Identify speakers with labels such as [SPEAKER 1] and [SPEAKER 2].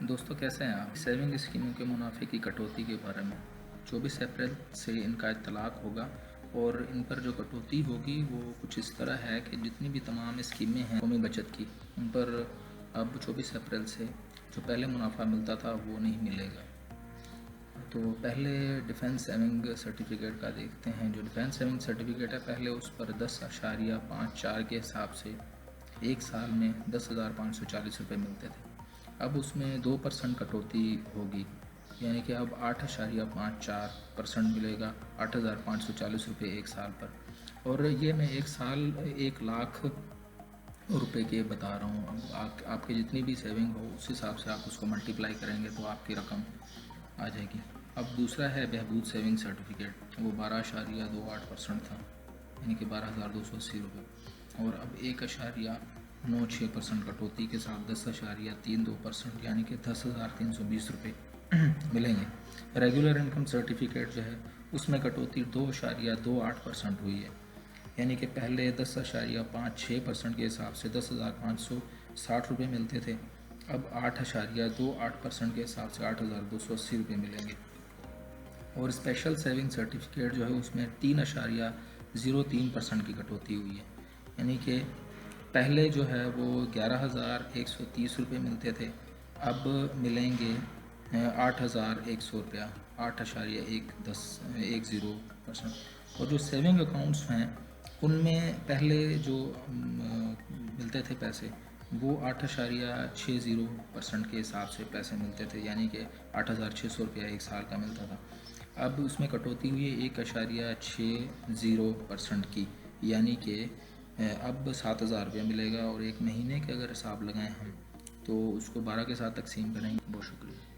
[SPEAKER 1] दोस्तों कैसे हैं आप। सेविंग स्कीमों के मुनाफे की कटौती के बारे में 24 अप्रैल से इनका इत्तलाक होगा और इन पर जो कटौती होगी वो कुछ इस तरह है कि जितनी भी तमाम स्कीमें हैं कौमी बचत की, उन पर अब 24 अप्रैल से जो पहले मुनाफा मिलता था वो नहीं मिलेगा। तो पहले डिफेंस सेविंग सर्टिफिकेट का देखते हैं। जो डिफेंस सेविंग सर्टिफिकेट है, पहले उस पर 10.54 के हिसाब से एक साल में 10,540 रुपये मिलते थे। अब उसमें 2% कटौती होगी, यानी कि अब 8.54% मिलेगा, 8,540 रुपये एक साल पर। और ये मैं एक साल 1 लाख रुपए के बता रहा हूँ। अब आपकी जितनी भी सेविंग हो उस हिसाब से आप उसको मल्टीप्लाई करेंगे तो आपकी रकम आ जाएगी। अब दूसरा है बहबूद सेविंग सर्टिफिकेट, वो 12.28% था, यानी कि 12,280 रुपये। और अब 1.96% कटौती के साथ 10.32%, यानी कि 10,320 रुपये मिलेंगे। रेगुलर इनकम सर्टिफिकेट जो है उसमें कटौती 2.28% हुई है, यानी कि पहले 10.56% के हिसाब से 10,560 रुपये मिलते थे, अब 8.28% के हिसाब से 8,280 रुपये मिलेंगे। और स्पेशल सेविंग सर्टिफिकेट जो है उसमें 3.03% की कटौती हुई है, यानी कि पहले जो है वो 11,130 रुपये मिलते थे, अब मिलेंगे 8,100 रुपया, 8.10% और जो सेविंग अकाउंट्स हैं उनमें पहले जो मिलते थे पैसे वो 8.60% के हिसाब से पैसे मिलते थे, यानी कि 8,600 रुपया एक साल का मिलता था। अब उसमें कटौती हुई है 1.60% की, यानी कि अब 7,000 रुपया मिलेगा। और एक महीने के अगर हिसाब लगाएं हम तो उसको 12 के साथ तकसीम करेंगे। बहुत शुक्रिया।